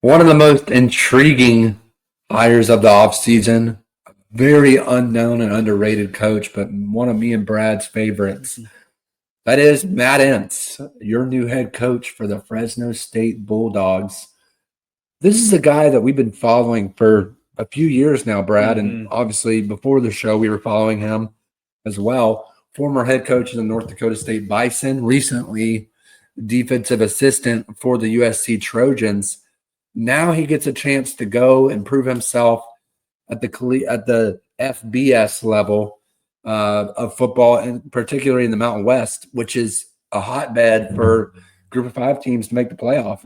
One of the most intriguing hires of the offseason, very unknown and underrated coach, but one of me and Brad's favorites. That is Matt Entz, your new head coach for the Fresno State Bulldogs. This is a guy that we've been following for a few years now, Brad, and obviously before the show we were following him as well. Former head coach of the North Dakota State Bison, recently defensive assistant for the USC Trojans. Now he gets a chance to go and prove himself at the FBS level of football, and particularly in the Mountain West, which is a hotbed for Group of 5 teams to make the playoff.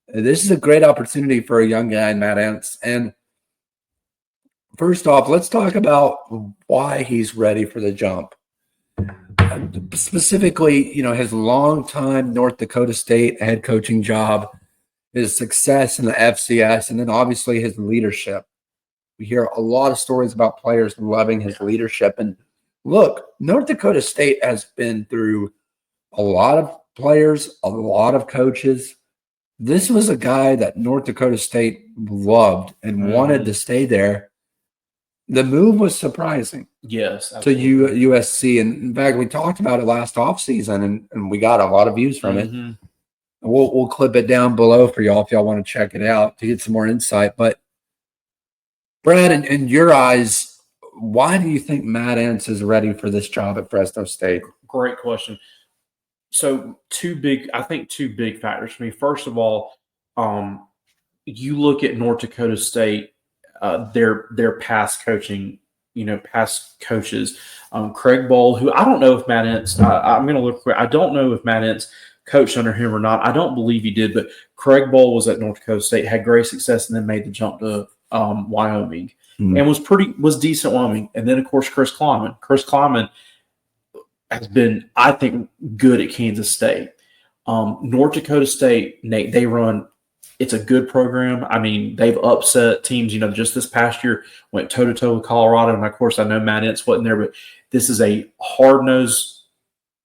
This is a great opportunity for a young guy, Matt Entz. And first off, let's talk about why he's ready for the jump. Specifically, his longtime North Dakota State head coaching job, his success in the FCS, and then obviously his leadership. We hear a lot of stories about players loving his leadership. And look, North Dakota State has been through a lot of players, a lot of coaches. This was a guy that North Dakota State loved and wanted to stay there. The move was surprising. Yes. Absolutely. To USC. And in fact, we talked about it last offseason, and we got a lot of views from it. We'll clip it down below for y'all if y'all want to check it out to get some more insight. But Brad, in your eyes, why do you think Matt Entz is ready for this job at Fresno State? Great question. So two big factors for me. First of all, you look at North Dakota State, their past coaching, past coaches. Craig Bowl, who I don't know if Matt Entz, I'm going to look quick. I don't know if Matt Entz coached under him or not. I don't believe he did, but Craig Bowl was at North Dakota State, had great success, and then made the jump to Wyoming, and was decent Wyoming. And then, of course, Chris Kleiman. Chris Kleiman has been, I think, good at Kansas State. North Dakota State, Nate, it's a good program. I mean, they've upset teams, just this past year, went toe-to-toe with Colorado. And, of course, I know Matt Entz wasn't there, but this is a hard-nosed,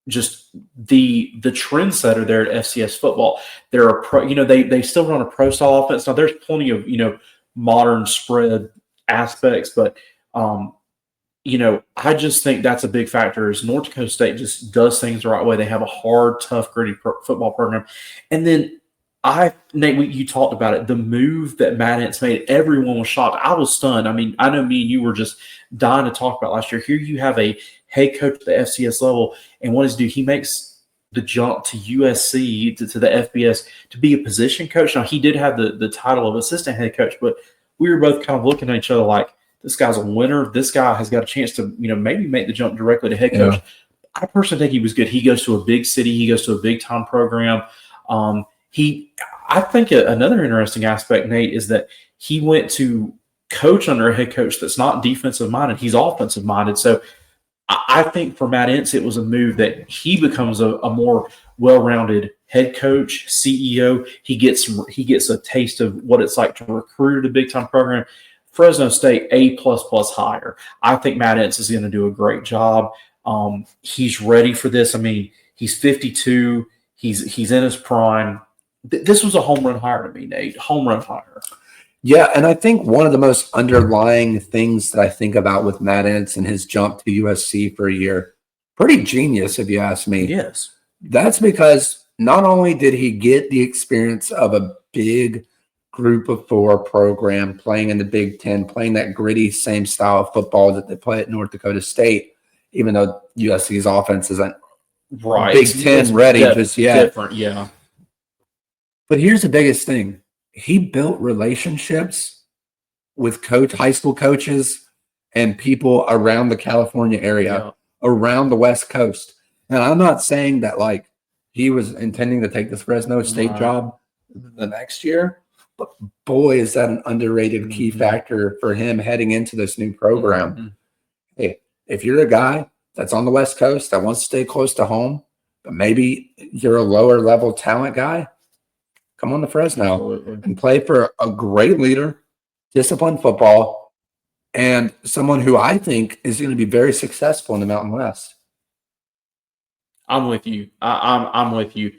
just the trendsetter there at FCS football. They're a pro, they still run a pro style offense. Now there's plenty of, modern spread aspects, but I just think that's a big factor is North Dakota State just does things the right way. They have a hard, tough, gritty football program. And then Nate, you talked about it, the move that Matt Entz made, everyone was shocked. I was stunned. I mean, I know me and you were just dying to talk about last year. Here you have a head coach at the FCS level, and what does he do? He makes the jump to USC, to the FBS, to be a position coach. Now, he did have the title of assistant head coach, but we were both kind of looking at each other like, this guy's a winner. This guy has got a chance to, maybe make the jump directly to head coach. Yeah. I personally think he was good. He goes to a big city. He goes to a big-time program. I think another interesting aspect, Nate, is that he went to coach under a head coach that's not defensive-minded. He's offensive-minded. So I think for Matt Entz, it was a move that he becomes a more well-rounded head coach, CEO. He gets a taste of what it's like to recruit at a big-time program. Fresno State, A++ hire. I think Matt Entz is going to do a great job. He's ready for this. I mean, he's 52. He's in his prime. This was a home run hire to me, Nate. Home run hire. Yeah, and I think one of the most underlying things that I think about with Matt Entz and his jump to USC for a year, pretty genius if you ask me. Yes. That's because not only did he get the experience of a big Group of 4 program playing in the Big Ten, playing that gritty same style of football that they play at North Dakota State, even though USC's offense isn't Big Ten ready just yet. Different, yeah. But here's the biggest thing. He built relationships with high school coaches and people around the California area, around the West Coast. And I'm not saying that like he was intending to take this Fresno State job the next year, but boy, is that an underrated key factor for him heading into this new program. Hey, if you're a guy that's on the West Coast that wants to stay close to home, but maybe you're a lower level talent guy, come on to Fresno and play for a great leader, disciplined football, and someone who I think is going to be very successful in the Mountain West. I'm with you. I'm with you.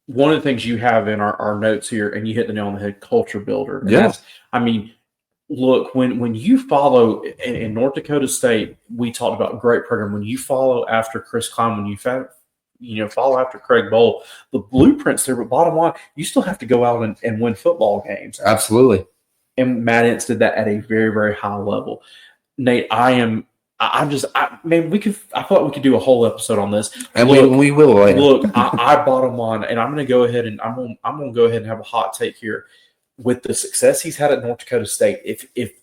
one of the things you have in our notes here, and you hit the nail on the head, culture builder. And Yeah. I mean, look, when you follow in North Dakota State, we talked about great program. When you follow after Chris Klein, when you follow after Craig Bowl, the blueprint's there. But bottom line, you still have to go out and win football games. Absolutely. And Matt Entz did that at a very, very high level. Nate, man, I feel like we could do a whole episode on this. And we will later. Look, I bottom line, and I'm going to go ahead and I'm going to go ahead and have a hot take here. With the success he's had at North Dakota State, if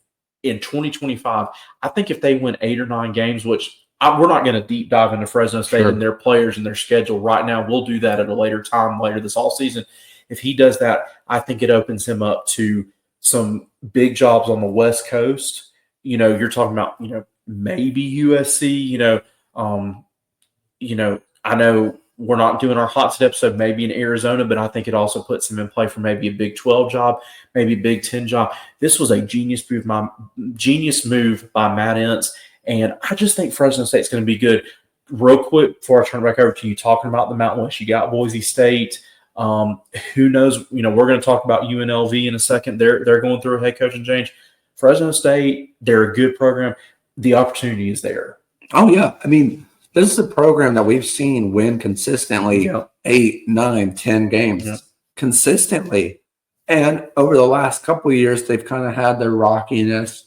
in 2025, I think if they win 8 or 9 games, which we're not going to deep dive into Fresno State and their players and their schedule right now. We'll do that at a later time, later this all season. If he does that, I think it opens him up to some big jobs on the West Coast. You're talking about, maybe USC, I know we're not doing our hot seat episode, maybe in Arizona, but I think it also puts him in play for maybe a Big 12 job, maybe a Big 10 job. This was a genius move by Matt Entz, and I just think Fresno State's going to be good. Real quick, before I turn it back over to you, talking about the Mountain West, you got Boise State. Who knows? We're going to talk about UNLV in a second. They're going through a head coaching change. Fresno State, they're a good program. The opportunity is there. Oh, yeah. I mean, this is a program that we've seen win consistently 8, 9, 10 games consistently. And over the last couple of years, they've kind of had their rockiness.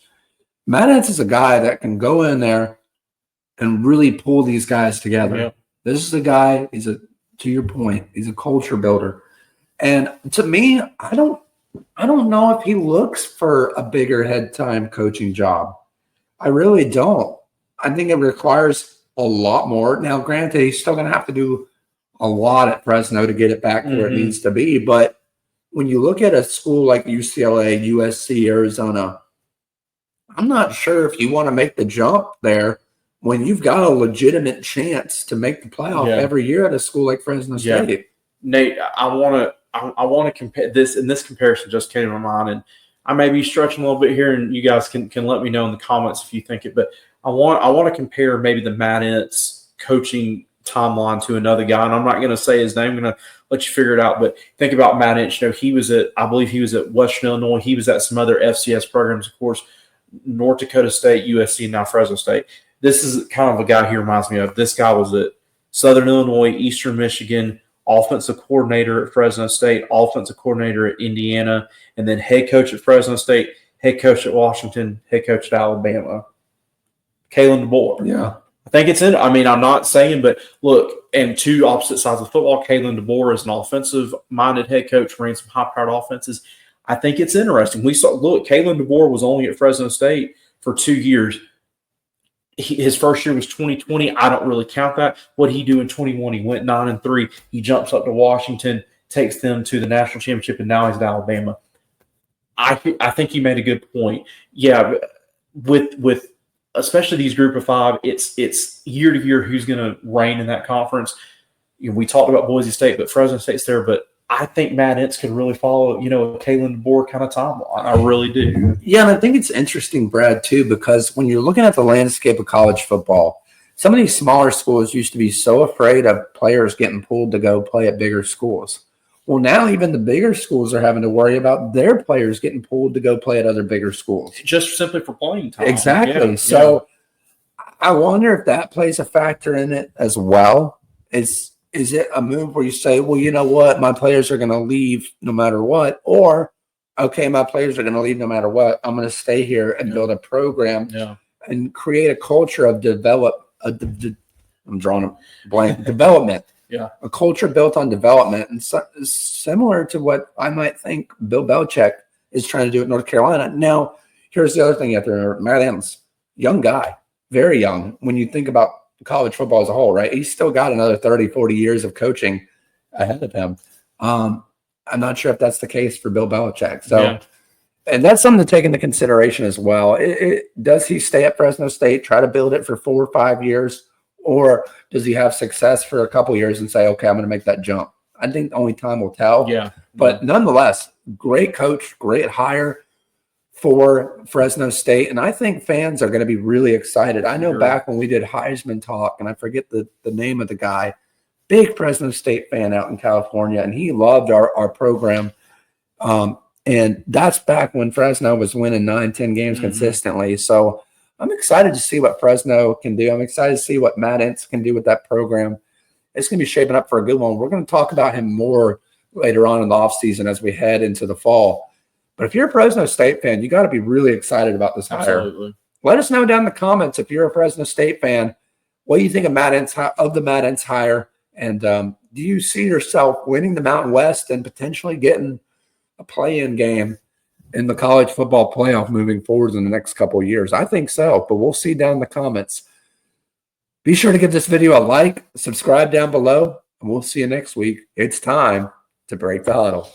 Matt Entz is a guy that can go in there and really pull these guys together. Yeah. This is a guy, to your point, he's a culture builder. And to me, I don't know if he looks for a bigger head time coaching job. I really don't. I think it requires a lot more. Now, granted, he's still going to have to do a lot at Fresno to get it back to where it needs to be. But when you look at a school like UCLA, USC, Arizona, I'm not sure if you want to make the jump there when you've got a legitimate chance to make the playoff every year at a school like Fresno State. Yeah. Nate, I want to compare this, and this comparison just came to my mind, and I may be stretching a little bit here, and you guys can let me know in the comments if you think it, but I want to compare maybe the Matt Entz coaching timeline to another guy, and I'm not going to say his name. I'm going to let you figure it out. But think about Matt Entz. I believe he was at Western Illinois. He was at some other FCS programs, of course, North Dakota State, USC, now Fresno State. This is kind of a guy he reminds me of. This guy was at Southern Illinois, Eastern Michigan, offensive coordinator at Fresno State, offensive coordinator at Indiana, and then head coach at Fresno State, head coach at Washington, head coach at Alabama. Kalen DeBoer. Yeah. I think it's in. I mean, I'm not saying, but look, and two opposite sides of football. Kalen DeBoer is an offensive-minded head coach, ran some high-powered offenses. I think it's interesting. Kalen DeBoer was only at Fresno State for 2 years. His first year was 2020. I don't really count that. What did he do in 21? He went 9-3. He jumps up to Washington, takes them to the national championship, and now he's at Alabama. I think you made a good point. Yeah, with especially these group of 5, it's year to year who's going to reign in that conference. We talked about Boise State, but Fresno State's there. But I think Matt Entz could really follow, a Kalen DeBoer kind of timeline. I really do. Yeah, and I think it's interesting, Brad, too, because when you're looking at the landscape of college football, some of these smaller schools used to be so afraid of players getting pulled to go play at bigger schools. Well, now even the bigger schools are having to worry about their players getting pulled to go play at other bigger schools. Just simply for playing time. Exactly. Yeah, so I wonder if that plays a factor in it as well. Is it a move where you say, well, you know what, my players are going to leave no matter what, or, okay, my players are going to leave no matter what, I'm going to stay here and build a program and create a culture of I'm drawing a blank, development. Yeah. A culture built on development, and similar to what I might think Bill Belichick is trying to do at North Carolina. Now, here's the other thing you have to remember. Matt Entz, young guy, very young when you think about college football as a whole, right? He's still got another 30, 40 years of coaching ahead of him. I'm not sure if that's the case for Bill Belichick. So, and that's something to take into consideration as well. Does he stay at Fresno State, try to build it for 4 or 5 years, or does he have success for a couple years and say, okay, I'm going to make that jump? I think only time will tell. Yeah. But nonetheless, great coach, great hire for Fresno State. And I think fans are going to be really excited. I know back when we did Heisman talk, and I forget the name of the guy, big Fresno State fan out in California, and he loved our program. And that's back when Fresno was winning 9-10 games consistently. So I'm excited to see what Fresno can do. I'm excited to see what Matt Entz can do with that program. It's going to be shaping up for a good one. We're going to talk about him more later on in the offseason as we head into the fall. But if you're a Fresno State fan, you got to be really excited about this hire. Absolutely. Let us know down in the comments if you're a Fresno State fan, what do you think of the Matt Entz hire? And do you see yourself winning the Mountain West and potentially getting a play-in game in the college football playoff moving forward in the next couple of years? I think so, but we'll see down in the comments. Be sure to give this video a like, subscribe down below, and we'll see you next week. It's time to break the huddle.